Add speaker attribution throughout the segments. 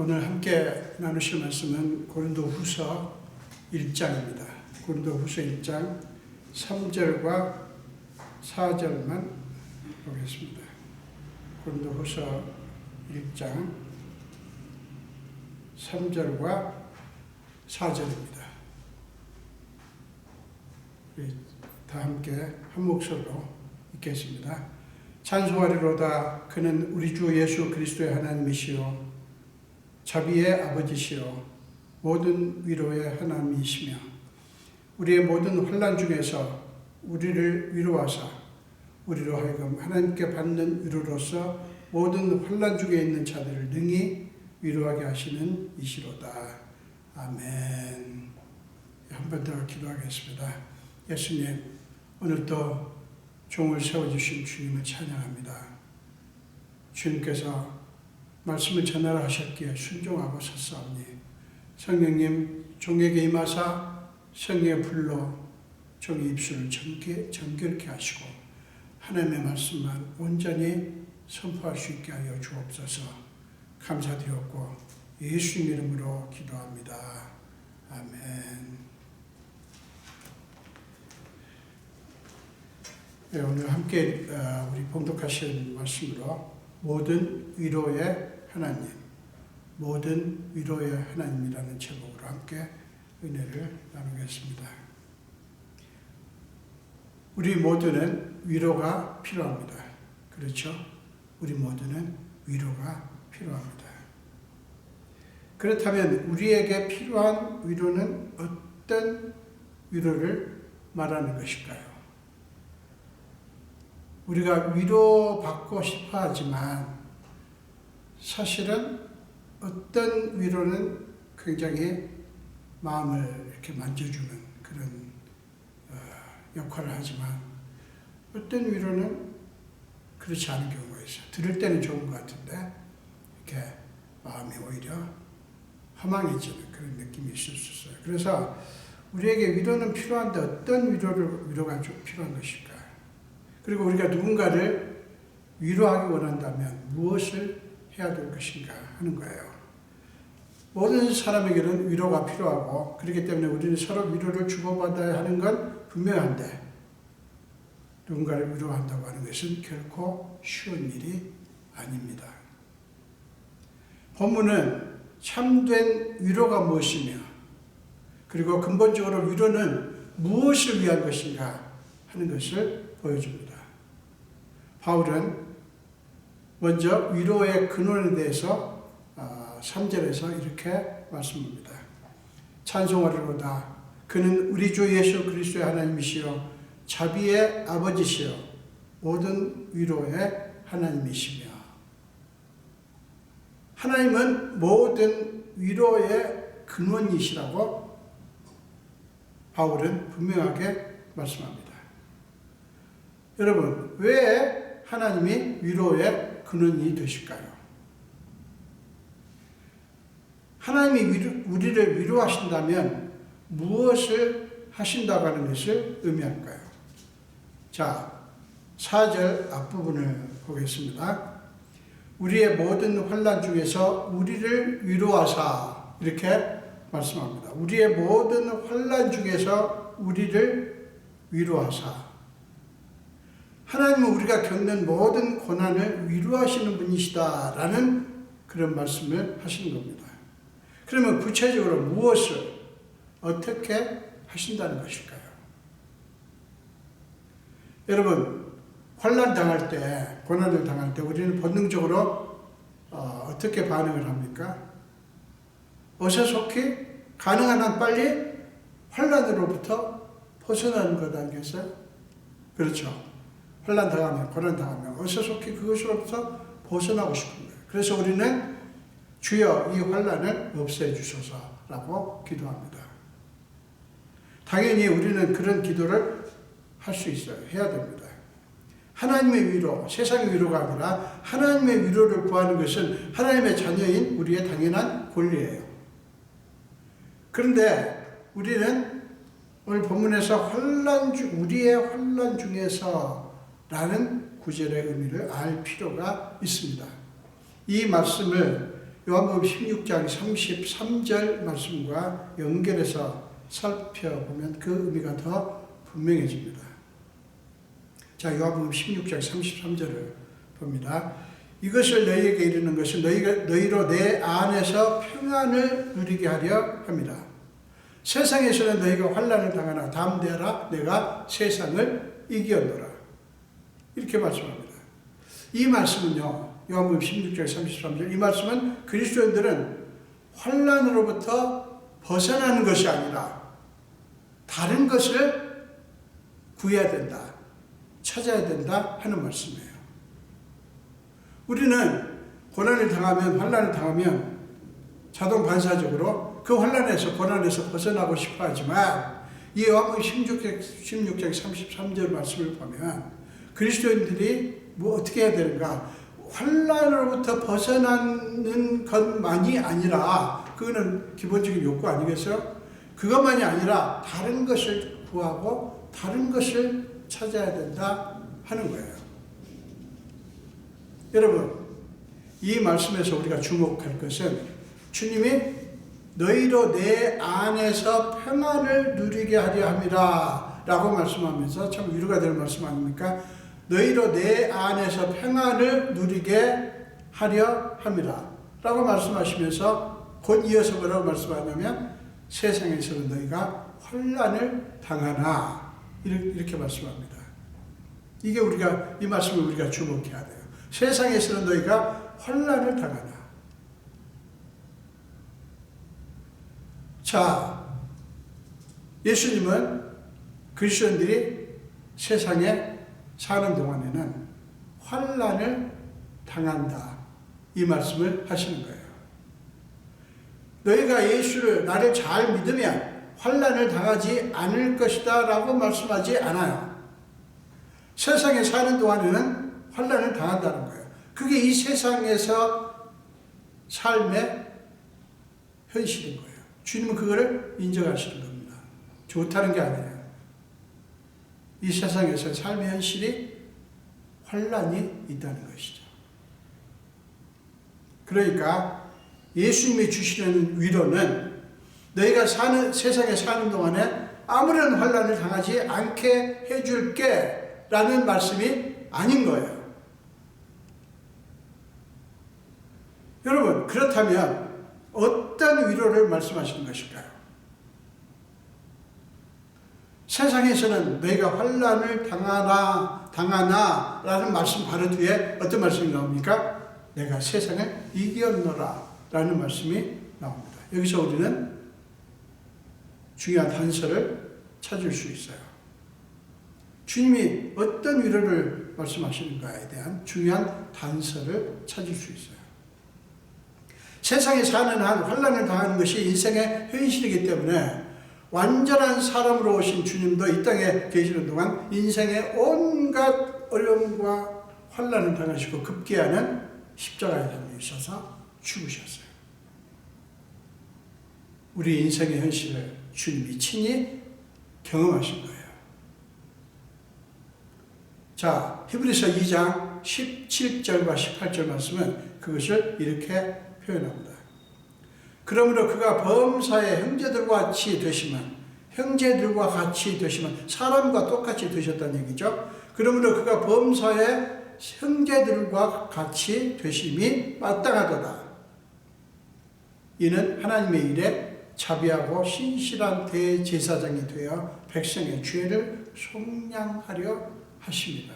Speaker 1: 오늘 함께 나누실 말씀은 고린도후서 1장입니다. 고린도후서 1장 3절과 4절만 보겠습니다. 고린도후서 1장 3절과 4절입니다. 다 함께 한 목소리로 읽겠습니다. 찬송하리로다. 그는 우리 주 예수 그리스도의 하나님이시요 자비의 아버지시요 모든 위로의 하나님이시며 우리의 모든 환난 중에서 우리를 위로하사 우리로 하여금 하나님께 받는 위로로서 모든 환난 중에 있는 자들을 능히 위로하게 하시는 이시로다. 아멘. 한 번 더 기도하겠습니다. 예수님, 오늘도 종을 세워주신 주님을 찬양합니다. 주님께서 말씀을 전하라 하셨기에 순종하고 섰사오니 성령님 종에게 임하사 성령의 불로 종의 입술을 정결케 하시고 하나님의 말씀만 온전히 선포할 수 있게 하여 주옵소서. 감사드렸고 예수님 이름으로 기도합니다. 아멘. 네, 오늘 함께 우리 봉독하신 말씀으로 모든 위로의 하나님, 모든 위로의 하나님이라는 제목으로 함께 은혜를 나누겠습니다. 우리 모두는 위로가 필요합니다. 그렇죠? 우리 모두는 위로가 필요합니다. 그렇다면 우리에게 필요한 위로는 어떤 위로를 말하는 것일까요? 우리가 위로받고 싶어 하지만 사실은 어떤 위로는 굉장히 마음을 이렇게 만져주는 그런 역할을 하지만 어떤 위로는 그렇지 않은 경우가 있어요. 들을 때는 좋은 것 같은데 이렇게 마음이 오히려 허망해지는 그런 느낌이 있을 수 있어요. 그래서 우리에게 위로는 필요한데 어떤 위로가 좀 필요한 것일까? 그리고 우리가 누군가를 위로하기 원한다면 무엇을 해야 될 것인가 하는 거예요. 모든 사람에게는 위로가 필요하고 그렇기 때문에 우리는 서로 위로를 주고받아야 하는 건 분명한데 누군가를 위로한다고 하는 것은 결코 쉬운 일이 아닙니다. 본문은 참된 위로가 무엇이며 그리고 근본적으로 위로는 무엇을 위한 것인가 하는 것을 보여줍니다. 바울은 먼저 위로의 근원에 대해서 3절에서 이렇게 말씀합니다. 찬송하리로다. 그는 우리 주 예수 그리스도의 하나님이시요 자비의 아버지시요 모든 위로의 하나님이시며 하나님은 모든 위로의 근원이시라고 바울은 분명하게 말씀합니다. 여러분, 왜 하나님이 위로의 근원이 되실까요? 하나님이 우리를 위로하신다면 무엇을 하신다고 하는 것을 의미할까요? 자, 4절 앞부분을 보겠습니다. 우리의 모든 환난 중에서 우리를 위로하사 이렇게 말씀합니다. 우리의 모든 환난 중에서 우리를 위로하사 하나님은 우리가 겪는 모든 고난을 위로하시는 분이시다라는 그런 말씀을 하시는 겁니다. 그러면 구체적으로 무엇을 어떻게 하신다는 것일까요? 여러분, 환난 당할 때, 고난을 당할 때 우리는 본능적으로 어떻게 반응을 합니까? 어서속히 가능한 한 빨리 환난으로부터 벗어나는 것 아니겠어요? 그렇죠. 환난 당하면, 고난 당하면 어서속히 그것으로부터 벗어나고 싶은 거예요. 그래서 우리는 주여 이 환난을 없애주소서라고 기도합니다. 당연히 우리는 그런 기도를 할 수 있어요. 해야 됩니다. 하나님의 위로, 세상의 위로가 아니라 하나님의 위로를 구하는 것은 하나님의 자녀인 우리의 당연한 권리예요. 그런데 우리는 오늘 본문에서 우리의 환난 중에서 라는 구절의 의미를 알 필요가 있습니다. 이 말씀을 요한복음 16장 33절 말씀과 연결해서 살펴보면 그 의미가 더 분명해집니다. 자, 요한복음 16장 33절을 봅니다. 이것을 너희에게 이르는 것은 너희로 내 안에서 평안을 누리게 하려 합니다. 세상에서는 너희가 환난을 당하나 담대하라, 내가 세상을 이기었노라. 이렇게 말씀합니다. 이 말씀은요, 요한복음 16장 33절, 이 말씀은 그리스도인들은 환난으로부터 벗어나는 것이 아니라 다른 것을 구해야 된다, 찾아야 된다 하는 말씀이에요. 우리는 고난을 당하면, 환난을 당하면 자동 반사적으로 그 환난에서, 고난에서 벗어나고 싶어 하지만 이 요한복음 16장 33절 말씀을 보면 그리스도인들이 어떻게 해야 되는가? 환난으로부터 벗어나는 것만이 아니라, 그거는 기본적인 욕구 아니겠어요? 그것만이 아니라 다른 것을 구하고 다른 것을 찾아야 된다 하는 거예요. 여러분, 이 말씀에서 우리가 주목할 것은 주님이 너희로 내 안에서 평안을 누리게 하려 함이라 라고 말씀하면서 참 위로가 되는 말씀 아닙니까? 너희로 내 안에서 평안을 누리게 하려 함이라 라고 말씀하시면서 곧 이어서 뭐라고 말씀하냐면 세상에서는 너희가 환난을 당하나 이렇게 말씀합니다. 이게 이 말씀을 우리가 주목해야 돼요. 세상에서는 너희가 환난을 당하나. 자, 예수님은 그리스도인들이 세상에 사는 동안에는 환난을 당한다, 이 말씀을 하시는 거예요. 너희가 예수를, 나를 잘 믿으면 환난을 당하지 않을 것이다 라고 말씀하지 않아요. 세상에 사는 동안에는 환난을 당한다는 거예요. 그게 이 세상에서 삶의 현실인 거예요. 주님은 그거를 인정하시는 겁니다. 좋다는 게 아니에요. 이 세상에서 삶의 현실이 환난이 있다는 것이죠. 그러니까 예수님이 주시는 위로는 너희가 세상에 사는 동안에 아무런 환난을 당하지 않게 해줄게 라는 말씀이 아닌 거예요. 여러분, 그렇다면 어떤 위로를 말씀하시는 것일까요? 세상에서는 너희가 환난을 당하나 라는 말씀 바로 뒤에 어떤 말씀이 나옵니까? 내가 세상을 이겼노라 라는 말씀이 나옵니다. 여기서 우리는 중요한 단서를 찾을 수 있어요. 주님이 어떤 위로를 말씀하시는가에 대한 중요한 단서를 찾을 수 있어요. 세상에 사는 한 환난을 당하는 것이 인생의 현실이기 때문에 완전한 사람으로 오신 주님도 이 땅에 계시는 동안 인생의 온갖 어려움과 환난을 당하시고 급기야는 십자가에 달리셔서 죽으셨어요. 우리 인생의 현실을 주님이 친히 경험하신 거예요. 자, 히브리서 2장 17절과 18절 말씀은 그것을 이렇게 표현합니다. 그러므로 그가 범사의 형제들과 같이 되시면 사람과 똑같이 되셨다는 얘기죠. 그러므로 그가 범사의 형제들과 같이 되심이 마땅하도다. 이는 하나님의 일에 자비하고 신실한 대제사장이 되어 백성의 죄를 속량하려 하십니다.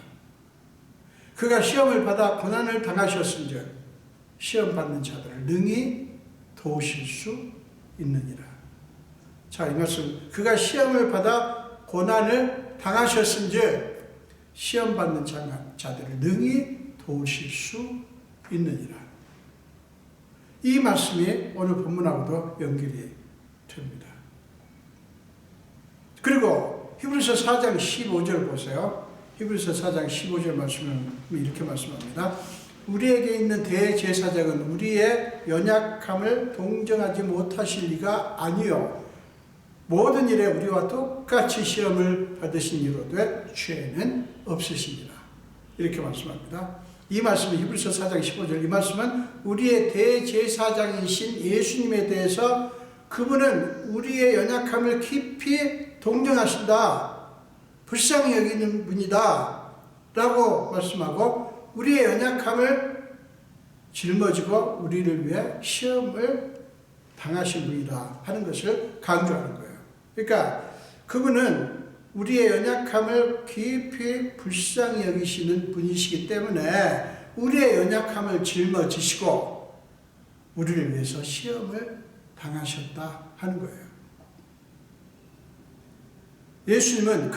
Speaker 1: 그가 시험을 받아 고난을 당하셨은즉 시험 받는 자들을 능히 도우실 수 있느니라. 자, 이 말씀, 그가 시험을 받아 고난을 당하셨은즉 시험 받는 자들을 능히 도우실 수 있느니라. 이 말씀이 오늘 본문하고도 연결이 됩니다. 그리고 히브리서 4장 15절 보세요. 히브리서 4장 15절 말씀은 이렇게 말씀합니다. 우리에게 있는 대제사장은 우리의 연약함을 동정하지 못하실 리가 아니요 모든 일에 우리와 똑같이 시험을 받으신 이로되 죄는 없으십니다. 이렇게 말씀합니다. 이 말씀은 히브리서 4장 15절, 이 말씀은 우리의 대제사장이신 예수님에 대해서 그분은 우리의 연약함을 깊이 동정하신다, 불쌍히 여기는 분이다 라고 말씀하고, 우리의 연약함을 짊어지고 우리를 위해 시험을 당하신 분이다 하는 것을 강조하는 거예요. 그러니까 그분은 우리의 연약함을 깊이 불쌍히 여기시는 분이시기 때문에 우리의 연약함을 짊어지시고 우리를 위해서 시험을 당하셨다 하는 거예요. 예수님은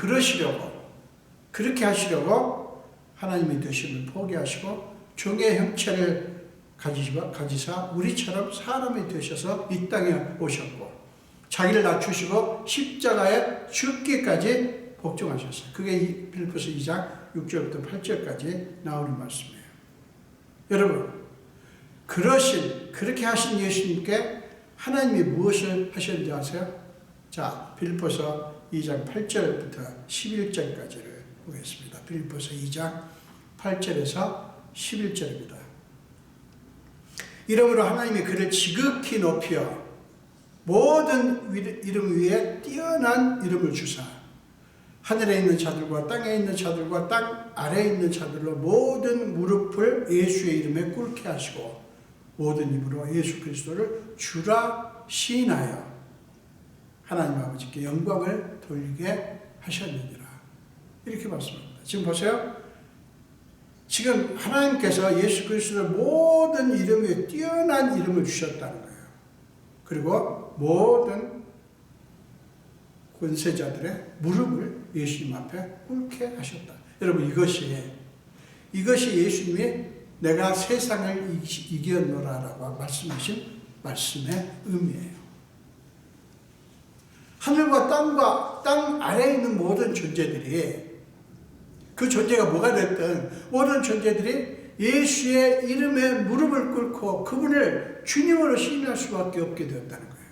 Speaker 1: 그렇게 하시려고 하나님의 되심을 포기하시고 종의 형체를 가지사 우리처럼 사람이 되셔서 이 땅에 오셨고, 자기를 낮추시고 십자가에 죽기까지 복종하셨어요. 그게 빌립보서 2장 6절부터 8절까지 나오는 말씀이에요. 여러분, 그렇게 하신 예수님께 하나님이 무엇을 하셨는지 아세요? 자, 빌립보서 2장 8절부터 11절까지를 보겠습니다. 빌립보서 2장 8절에서 11절입니다. 이러므로 하나님이 그를 지극히 높여 모든 이름 위에 뛰어난 이름을 주사 하늘에 있는 자들과 땅에 있는 자들과 땅 아래에 있는 자들로 모든 무릎을 예수의 이름에 꿇게 하시고 모든 입으로 예수 그리스도를 주라 시인하여 하나님 아버지께 영광을 돌리게 하셨느니라. 이렇게 말씀합니다. 지금 보세요. 지금 하나님께서 예수 그리스도를 모든 이름 위에 뛰어난 이름을 주셨다는 거예요. 그리고 모든 권세자들의 무릎을 예수님 앞에 꿇게 하셨다. 여러분, 이것이 예수님이 내가 세상을 이겼노라라고 말씀하신 말씀의 의미예요. 하늘과 땅과 땅 아래에 있는 모든 존재들이, 그 존재가 뭐가 됐든 모든 존재들이 예수의 이름에 무릎을 꿇고 그분을 주님으로 시인할 수밖에 없게 되었다는 거예요.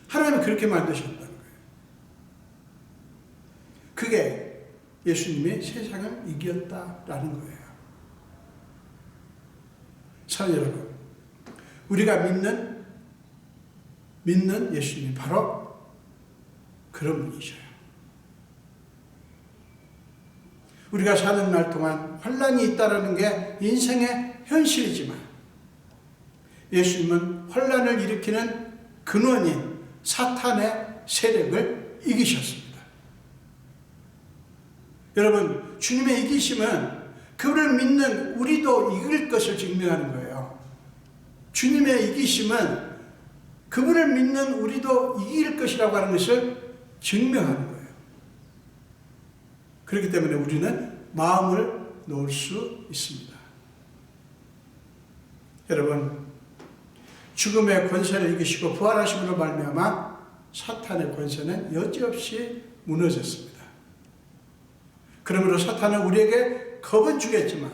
Speaker 1: 하나님은 그렇게 만드셨다는 거예요. 그게 예수님이 세상을 이겼다라는 거예요. 사랑하는 여러분, 우리가 믿는 예수님이 바로 그런 분이셔요. 우리가 사는 날 동안 환난이 있다는 게 인생의 현실이지만 예수님은 환난을 일으키는 근원인 사탄의 세력을 이기셨습니다. 여러분, 주님의 이기심은 그를 믿는 우리도 이길 것을 증명하는 거예요. 주님의 이기심은 그분을 믿는 우리도 이길 것이라고 하는 것을 증명하는 거예요. 그렇기 때문에 우리는 마음을 놓을 수 있습니다. 여러분, 죽음의 권세를 이기시고 부활하심으로 말미암아 사탄의 권세는 여지없이 무너졌습니다. 그러므로 사탄은 우리에게 겁은 주겠지만,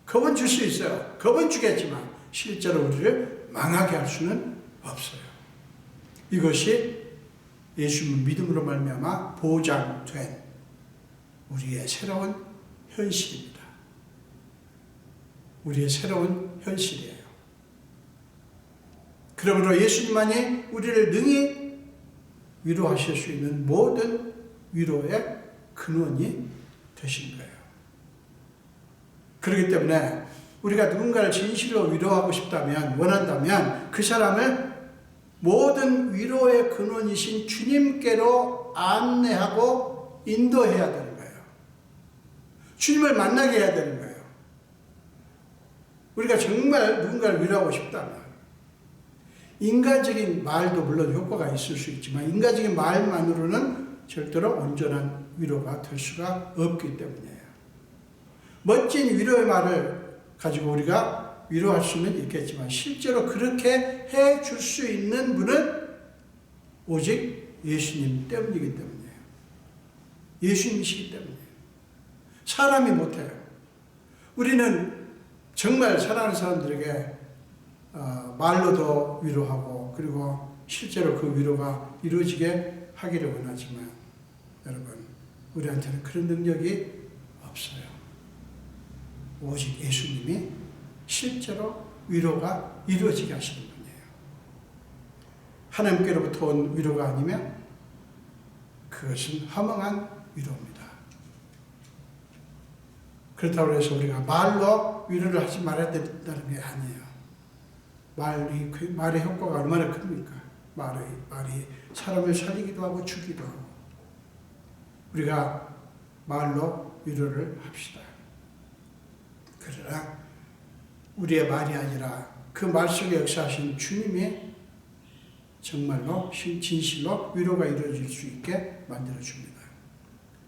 Speaker 1: 겁은 줄 수 있어요. 겁은 주겠지만 실제로 우리를 망하게 할 수는 없어요. 이것이 예수님 믿음으로 말미암아 보장된 우리의 새로운 현실입니다. 우리의 새로운 현실이에요. 그러므로 예수님만이 우리를 능히 위로하실 수 있는 모든 위로의 근원이 되신 거예요. 그렇기 때문에 우리가 누군가를 진실로 위로하고 싶다면, 원한다면 그 사람을 모든 위로의 근원이신 주님께로 안내하고 인도해야 되는 거예요. 주님을 만나게 해야 되는 거예요. 우리가 정말 누군가를 위로하고 싶다면 인간적인 말도 물론 효과가 있을 수 있지만 인간적인 말만으로는 절대로 온전한 위로가 될 수가 없기 때문이에요. 멋진 위로의 말을 가지고 우리가 위로할 수는 있겠지만 실제로 그렇게 해줄 수 있는 분은 오직 예수님 때문이기 때문이에요. 예수님이시기 때문이에요. 사람이 못해요. 우리는 정말 사랑하는 사람들에게 말로도 위로하고 그리고 실제로 그 위로가 이루어지게 하기를 원하지만 여러분, 우리한테는 그런 능력이 없어요. 오직 예수님이 실제로 위로가 이루어지게 하시는 분이에요. 하나님께로부터 온 위로가 아니면 그것은 허망한 위로입니다. 그렇다고 해서 우리가 말로 위로를 하지 말아야 된다는 게 아니에요. 말의 효과가 얼마나 큽니까? 말이 사람을 살리기도 하고 죽이기도 하고. 우리가 말로 위로를 합시다. 그러나 우리의 말이 아니라 그 말 속에 역사하신 주님이 정말로 진실로 위로가 이루어질 수 있게 만들어줍니다.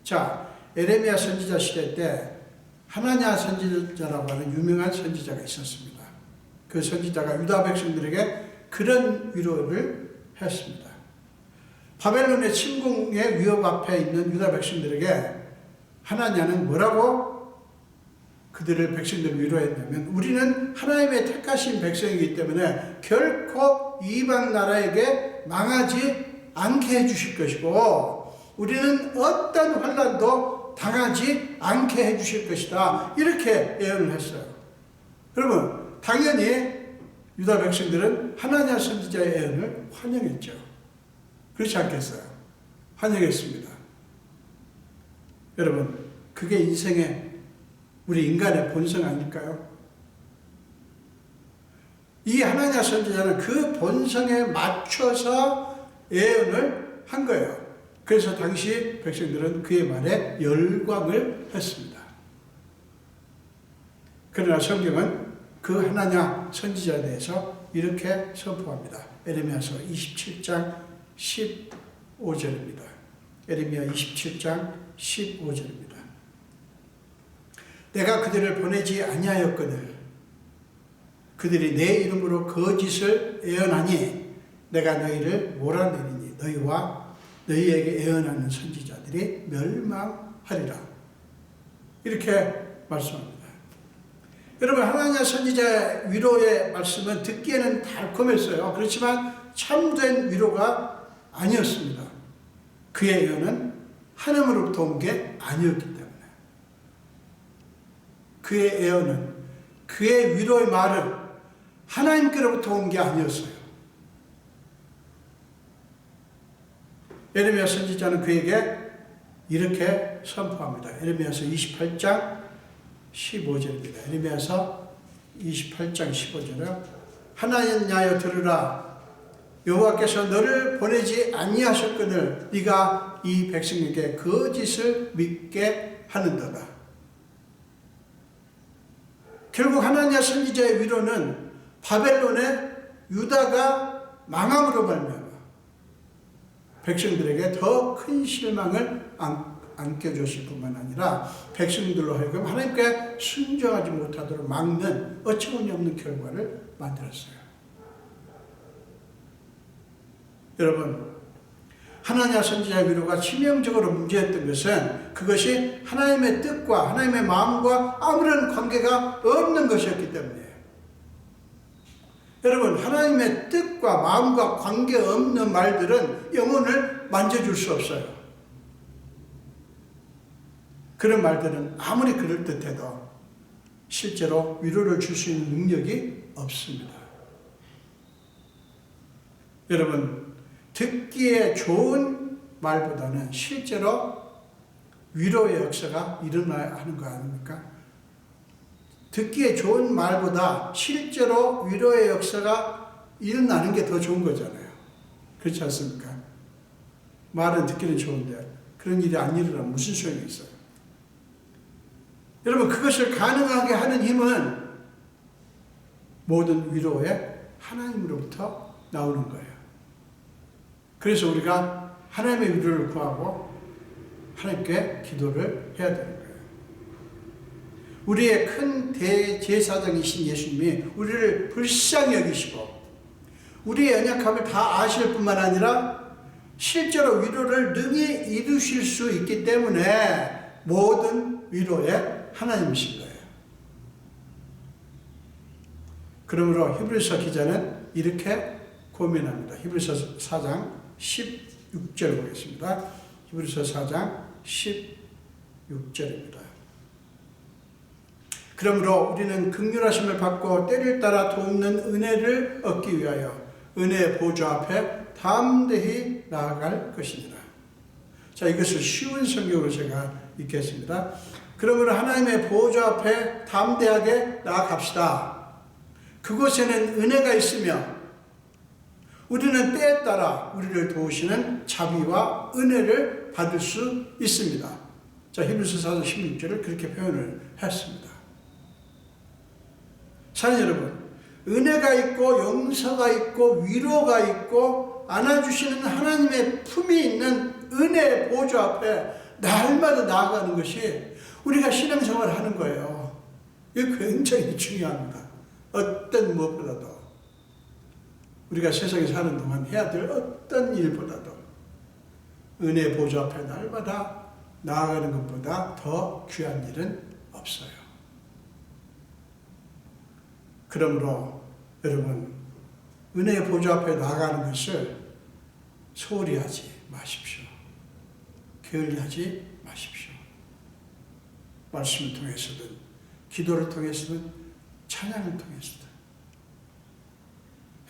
Speaker 1: 자, 에레미야 선지자 시대 때 하나냐 선지자라고 하는 유명한 선지자가 있었습니다. 그 선지자가 유다 백성들에게 그런 위로를 했습니다. 바벨론의 침공의 위협 앞에 있는 유다 백성들에게 하나냐는 뭐라고 그들을 백성들을 위로했냐면, 우리는 하나님의 택하신 백성이기 때문에 결코 이방 나라에게 망하지 않게 해주실 것이고, 우리는 어떤 환난도 당하지 않게 해주실 것이다, 이렇게 예언을 했어요. 그러면 당연히 유다 백성들은 하나냐 선지자의 예언을 환영했죠. 그렇지 않겠어요? 환영했습니다. 여러분, 그게 인생의 우리 인간의 본성 아닐까요? 이 하나냐 선지자는 그 본성에 맞춰서 예언을 한 거예요. 그래서 당시 백성들은 그의 말에 열광을 했습니다. 그러나 성경은 그 하나냐 선지자에 대해서 이렇게 선포합니다. 에레미야서 27장 15절입니다. 에레미야 27장 15절입니다. 내가 그들을 보내지 아니하였거늘 그들이 내 이름으로 거짓을 예언하니 내가 너희를 몰아내리니 너희와 너희에게 예언하는 선지자들이 멸망하리라. 이렇게 말씀합니다. 여러분, 하나냐 선지자의 위로의 말씀은 듣기에는 달콤했어요. 그렇지만 참된 위로가 아니었습니다. 그의 예언은 하나님으로부터 온 게 아니었기 때문에. 그의 예언은, 그의 위로의 말은 하나님께로부터 온 게 아니었어요. 에레미야 선지자는 그에게 이렇게 선포합니다. 에레미야서 28장 15절입니다. 에레미야서 28장 15절에 하나냐여 들으라. 여호와께서 너를 보내지 아니하셨거늘 네가 이 백성에게 거짓을 믿게 하는도다. 결국 하나냐 선지자의 위로는 바벨론의 유다가 망함으로 말미암아 백성들에게 더 큰 실망을 안겨줬을 뿐만 아니라 백성들로 하여금 하나님께 순종하지 못하도록 막는 어처구니없는 결과를 만들었어요. 여러분, 하나냐 선지자의 위로가 치명적으로 문제였던 것은 그것이 하나님의 뜻과 하나님의 마음과 아무런 관계가 없는 것이었기 때문이에요. 여러분, 하나님의 뜻과 마음과 관계없는 말들은 영혼을 만져줄 수 없어요. 그런 말들은 아무리 그럴듯해도 실제로 위로를 줄 수 있는 능력이 없습니다. 여러분, 듣기에 좋은 말보다는 실제로 위로의 역사가 일어나야 하는 거 아닙니까? 듣기에 좋은 말보다 실제로 위로의 역사가 일어나는 게 더 좋은 거잖아요. 그렇지 않습니까? 말은 듣기는 좋은데 그런 일이 안 일어나면 무슨 소용이 있어요? 여러분, 그것을 가능하게 하는 힘은 모든 위로에 하나님으로부터 나오는 거예요. 그래서 우리가 하나님의 위로를 구하고 하나님께 기도를 해야 되는 거예요. 우리의 큰 대제사장이신 예수님이 우리를 불쌍히 여기시고 우리의 연약함을 다 아실 뿐만 아니라 실제로 위로를 능히 이루실 수 있기 때문에 모든 위로의 하나님이신 거예요. 그러므로 히브리서 기자는 이렇게 고민합니다. 히브리서 4장 16절 보겠습니다. 히브리서 4장 16절입니다. 그러므로 우리는 긍휼하심을 받고 때를 따라 돕는 은혜를 얻기 위하여 은혜의 보좌 앞에 담대히 나아갈 것이니라. 자, 이것을 쉬운 성경으로 제가 읽겠습니다. 그러므로 하나님의 보좌 앞에 담대하게 나아갑시다. 그곳에는 은혜가 있으며 우리는 때에 따라 우리를 도우시는 자비와 은혜를 받을 수 있습니다. 자, 히브리서 4장 16절을 그렇게 표현을 했습니다. 사랑하는 여러분, 은혜가 있고 용서가 있고 위로가 있고 안아주시는 하나님의 품이 있는 은혜의 보좌 앞에 날마다 나아가는 것이 우리가 신앙생활을 하는 거예요. 이게 굉장히 중요합니다. 어떤 무엇보다도 우리가 세상에 사는 동안 해야 될 어떤 일보다도 은혜의 보좌 앞에 날마다 나아가는 것보다 더 귀한 일은 없어요. 그러므로 여러분, 은혜의 보좌 앞에 나아가는 것을 소홀히 하지 마십시오. 게을리하지 마십시오. 말씀을 통해서든 기도를 통해서든 찬양을 통해서든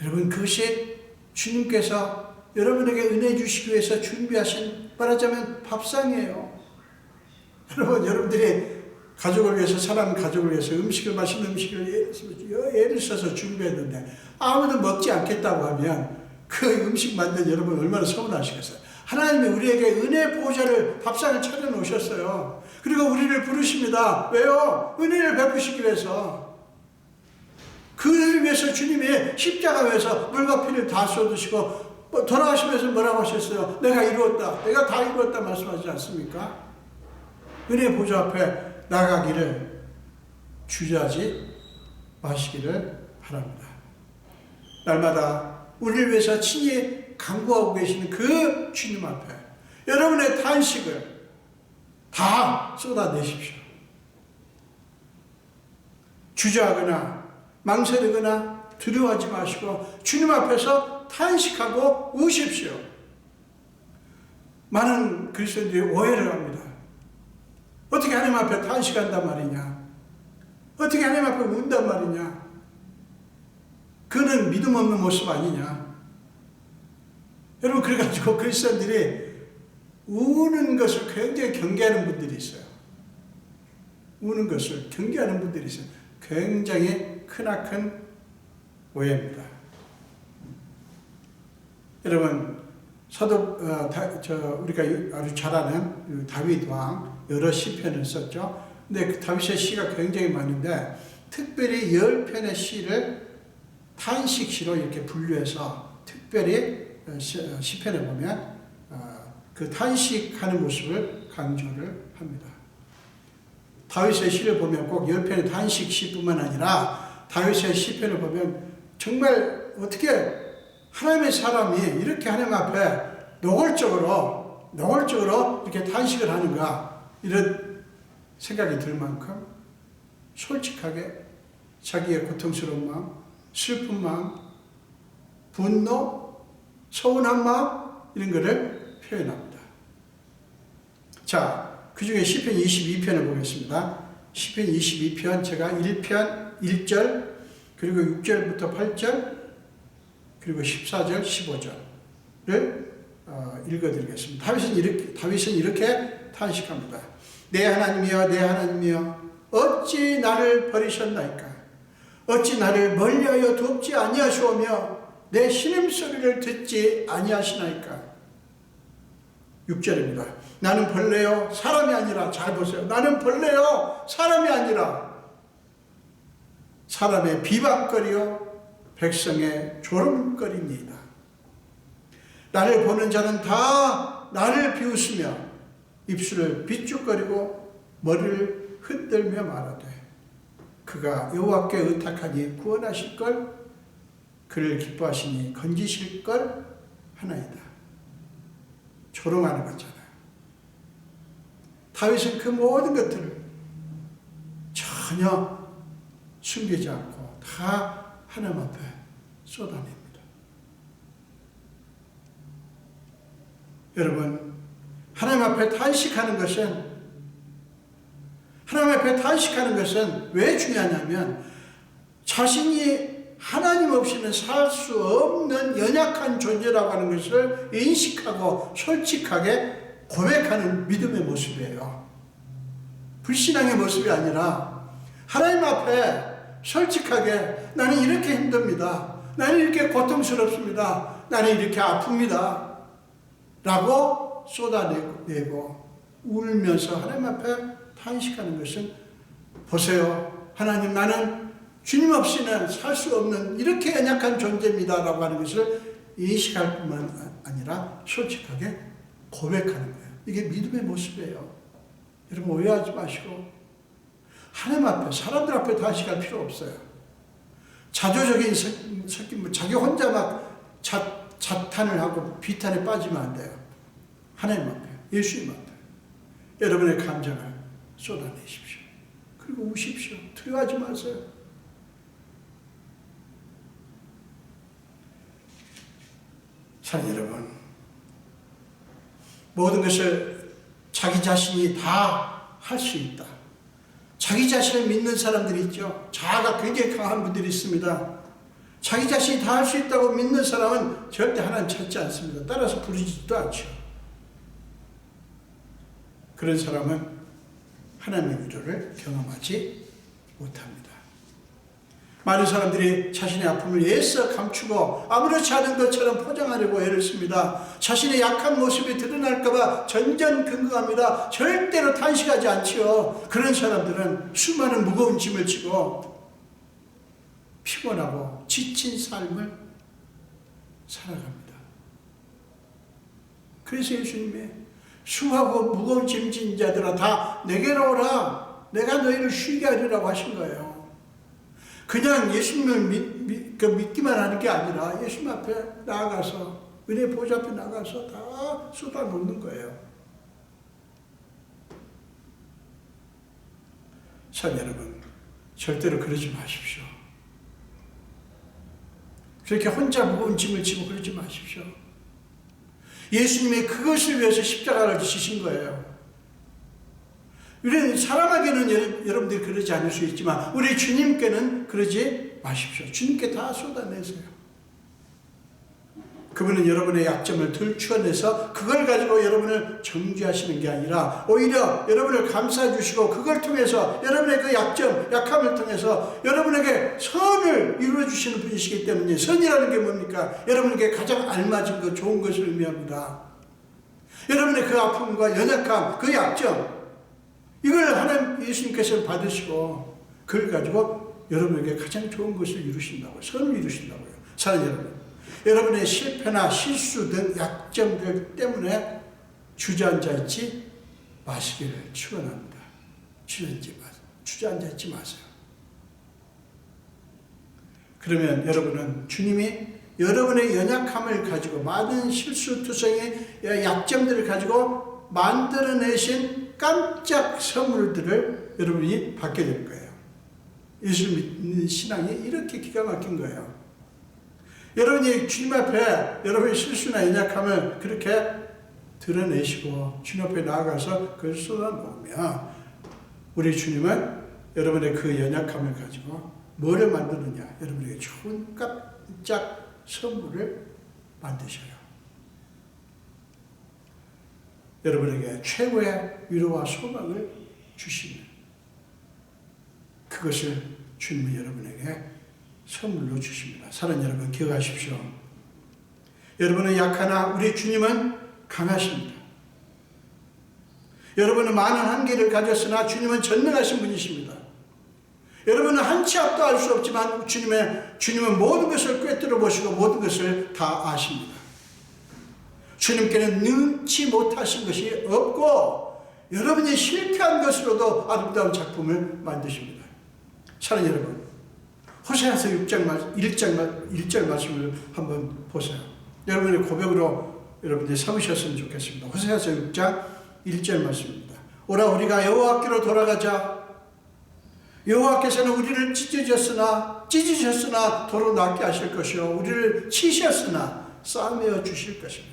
Speaker 1: 여러분, 그것이 주님께서 여러분에게 은혜 주시기 위해서 준비하신, 말하자면 밥상이에요. 여러분, 여러분들이 가족을 위해서, 사람 가족을 위해서 음식을, 맛있는 음식을 예를 써서 준비했는데 아무도 먹지 않겠다고 하면 그 음식 만든 여러분 얼마나 서운하시겠어요. 하나님이 우리에게 은혜 보좌를, 밥상을 차려놓으셨어요. 그리고 우리를 부르십니다. 왜요? 은혜를 베푸시기 위해서. 그를 위해서 주님이 십자가 위해서 물과 피를 다 쏟으시고 돌아가시면서 뭐라고 하셨어요? 내가 이루었다. 내가 다 이루었다 말씀하지 않습니까? 은혜 보좌 앞에 나가기를 주저하지 마시기를 바랍니다. 날마다 우리를 위해서 친히 간구하고 계시는 그 주님 앞에 여러분의 탄식을 다 쏟아내십시오. 주저하거나 망설이거나 두려워하지 마시고 주님 앞에서 탄식하고 우십시오. 많은 그리스도인들이 오해를 합니다. 어떻게 하나님 앞에 탄식한단 말이냐? 어떻게 하나님 앞에 운단 말이냐? 그는 믿음 없는 모습 아니냐? 여러분, 그래가지고 그리스도인들이 우는 것을 굉장히 경계하는 분들이 있어요. 우는 것을 경계하는 분들이 있어요. 굉장히 크나큰 오해입니다. 여러분, 우리가 아주 잘 아는 다윗 왕 여러 시편을 썼죠. 근데 그 다윗의 시가 굉장히 많은데 특별히 10편의 시를 탄식시로 이렇게 분류해서 특별히 시편에 보면 그 탄식하는 모습을 강조를 합니다. 다윗의 시를 보면 꼭 10편의 탄식시뿐만 아니라 다윗의 시편을 보면 정말 어떻게 하나님의 사람이 이렇게 하나님 앞에 노골적으로 이렇게 탄식을 하는가, 이런 생각이 들 만큼 솔직하게 자기의 고통스러운 마음, 슬픈 마음, 분노, 서운한 마음, 이런 것을 표현합니다. 자, 그 중에 시편 22편을 보겠습니다. 시편 22편, 제가 1편 1절, 그리고 6절부터 8절, 그리고 14절, 15절을 읽어드리겠습니다. 다윗은 이렇게 탄식합니다. 내 하나님이여, 내 하나님이여, 어찌 나를 버리셨나이까? 어찌 나를 멀리하여 돕지 아니하시오며 내 신음소리를 듣지 아니하시나이까? 6절입니다. 나는 벌레요 사람이 아니라, 잘 보세요. 나는 벌레요 사람이 아니라 사람의 비방거리요 백성의 조롱거리니이다. 나를 보는 자는 다 나를 비웃으며 입술을 비죽거리고 머리를 흔들며 말하되 그가 여호와께 의탁하니 구원하실 걸, 그를 기뻐하시니 건지실 걸 하나이다. 조롱하는 거잖아요. 다윗은 그 모든 것들을 전혀 숨기지 않고 다 하나님 앞에 쏟아냅니다. 여러분, 하나님 앞에 탄식하는 것은 하나님 앞에 탄식하는 것은 왜 중요하냐면 자신이 하나님 없이는 살 수 없는 연약한 존재라고 하는 것을 인식하고 솔직하게 고백하는 믿음의 모습이에요. 불신앙의 모습이 아니라 하나님 앞에 솔직하게 나는 이렇게 힘듭니다. 나는 이렇게 고통스럽습니다. 나는 이렇게 아픕니다. 라고 쏟아내고 울면서 하나님 앞에 탄식하는 것은 보세요. 하나님, 나는 주님 없이는 살 수 없는 이렇게 연약한 존재입니다. 라고 하는 것을 인식할 뿐만 아니라 솔직하게 고백하는 거예요. 이게 믿음의 모습이에요. 여러분 오해하지 마시고 하나님 앞에, 사람들 앞에 탄식할 필요 없어요. 자조적인 섞임, 자기 혼자 막 자탄을 하고 비탄에 빠지면 안 돼요. 하나님 앞에, 예수님 앞에 여러분의 감정을 쏟아내십시오. 그리고 우십시오. 두려워하지 마세요. 사랑하는 여러분, 모든 것을 자기 자신이 다 할 수 있다. 자기 자신을 믿는 사람들이 있죠. 자아가 굉장히 강한 분들이 있습니다. 자기 자신이 다 할 수 있다고 믿는 사람은 절대 하나님 찾지 않습니다. 따라서 부르지도 않죠. 그런 사람은 하나님의 위로를 경험하지 못합니다. 많은 사람들이 자신의 아픔을 애써 감추고 아무렇지 않은 것처럼 포장하려고 애를 씁니다. 자신의 약한 모습이 드러날까봐 전전긍긍합니다. 절대로 탄식하지 않지요. 그런 사람들은 수많은 무거운 짐을 지고 피곤하고 지친 삶을 살아갑니다. 그래서 예수님이 수하고 무거운 짐진 자들아 다 내게로 오라. 내가 너희를 쉬게 하리라고 하신 거예요. 그냥 예수님을 믿기만 하는 게 아니라 예수님 앞에 나아가서 은혜 보좌 앞에 나가서 다 쏟아놓는 거예요. 참 여러분, 절대로 그러지 마십시오. 그렇게 혼자 무거운 짐을 지고 그러지 마십시오. 예수님이 그것을 위해서 십자가를 지신 거예요. 우리 사람에게는 여러분들이 그러지 않을 수 있지만 우리 주님께는 그러지 마십시오. 주님께 다 쏟아내세요. 그분은 여러분의 약점을 들추어내서 그걸 가지고 여러분을 정죄하시는 게 아니라 오히려 여러분을 감싸 주시고 그걸 통해서 여러분의 그 약함을 통해서 여러분에게 선을 이루어 주시는 분이시기 때문에 선이라는 게 뭡니까? 여러분에게 가장 알맞은 것, 좋은 것을 의미합니다. 여러분의 그 아픔과 연약함, 그 약점, 이걸 하나님 예수님께서 받으시고 그걸 가지고 여러분에게 가장 좋은 것을 이루신다고요. 선을 이루신다고요. 사랑하는 여러분, 여러분의 실패나 실수 등 약점들 때문에 주저앉아 있지 마시기를 축원합니다. 주저앉아 있지 마세요. 그러면 여러분은 주님이 여러분의 연약함을 가지고 많은 실수투성의 약점들을 가지고 만들어내신 깜짝 선물들을 여러분이 받게 될 거예요. 예수 믿는 신앙이 이렇게 기가 막힌 거예요. 여러분이 주님 앞에 여러분의 실수나 연약함을 그렇게 드러내시고 주님 앞에 나아가서 그걸 쏟아놓으면 우리 주님은 여러분의 그 연약함을 가지고 뭐를 만드느냐? 여러분에게 좋은 깜짝 선물을 만드셔요. 여러분에게 최고의 위로와 소망을 주시는 그것을 주님이 여러분에게 선물로 주십니다. 사랑하는 여러분, 기억하십시오. 여러분은 약하나 우리 주님은 강하십니다. 여러분은 많은 한계를 가졌으나 주님은 전능하신 분이십니다. 여러분은 한 치 앞도 알 수 없지만 주님은 모든 것을 꿰뚫어 보시고 모든 것을 다 아십니다. 주님께는 능치 못하신 것이 없고 여러분이 실패한 것으로도 아름다운 작품을 만드십니다. 사랑하는 여러분, 호세아서 1절 말씀을 한번 보세요. 여러분의 고백으로 여러분들이 삼으셨으면 좋겠습니다. 호세아서 6장 1절 말씀입니다. 오라 우리가 여호와께로 돌아가자. 여호와께서는 우리를 찢으셨으나 도로 낫게 하실 것이요 우리를 치셨으나 싸매어 주실 것입니다.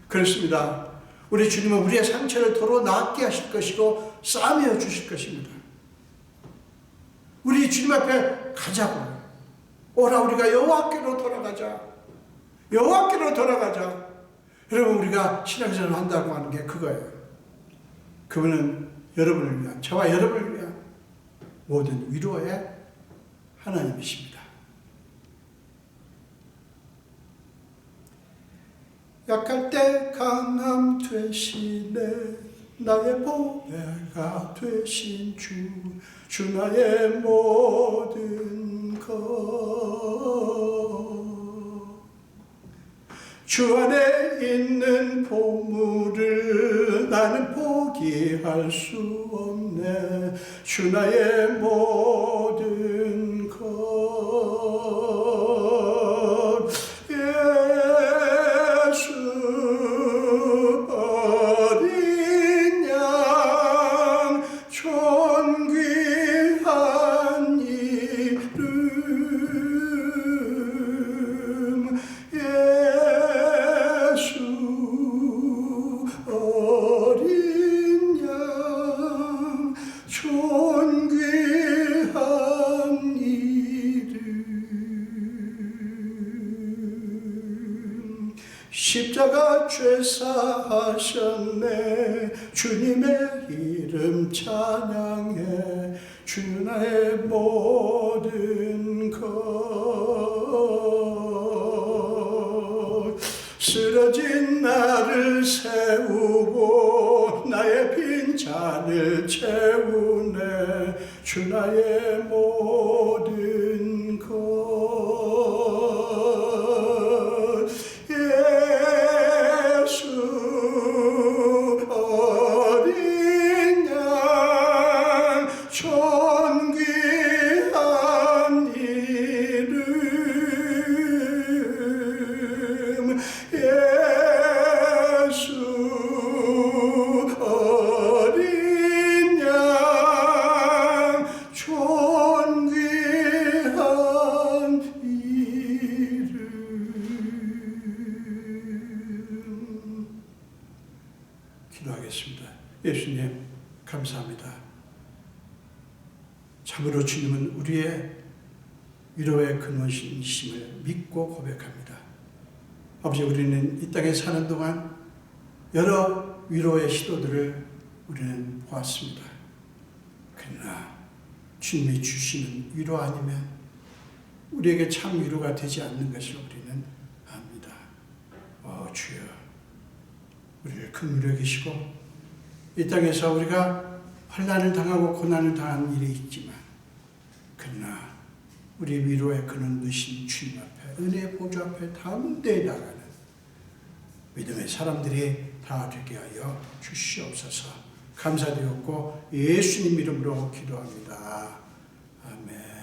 Speaker 1: 그렇습니다. 우리 주님은 우리의 상처를 도로 낫게 하실 것이고 싸매어 주실 것입니다. 우리 주님 앞에 가자고요. 오라, 우리가 여호와께로 돌아가자. 여호와께로 돌아가자. 여러분, 우리가 신앙생활을 한다고 하는 게 그거예요. 그분은 여러분을 위한, 저와 여러분을 위한 모든 위로의 하나님이십니다. 약할 때 강함 되시네, 나의 보배가 되신 주 나의 모든 것. 주 안에 있는 보물을 나는 포기할 수 없네. 주 나의 모든 것. 예수 어린 양 존귀한 이름. 어린 양 존귀한 이름. 십자가 죄사하셨네. 주님의 이름 찬양해. 주 나의 모든 것. 쓰러진 나를 세우고 나의 빈잔을 채우네. 주 나의 모든 것. 예수 어린 양 존귀한 이름. 예수 어린 양 존귀한 이름. 기도하겠습니다. 예수님, 감사합니다. 참으로 주님은 우리의 위로의 근원이심을 믿고 고백합니다. 아버지, 우리는 이 땅에 사는 동안 여러 위로의 시도들을 우리는 보았습니다. 그러나 주님이 주시는 위로 아니면 우리에게 참 위로가 되지 않는 것을 우리는 압니다. 주여, 우리를 긍휼히 여기시고 이 땅에서 우리가 환난을 당하고 고난을 당한 일이 있지만, 그러나 우리 위로의 근원 되신 주님 앞에, 은혜의 보좌 앞에 담대히 나가는 믿음의 사람들이 다 되게 하여 주시옵소서. 감사드렸고 예수님 이름으로 기도합니다. 아멘.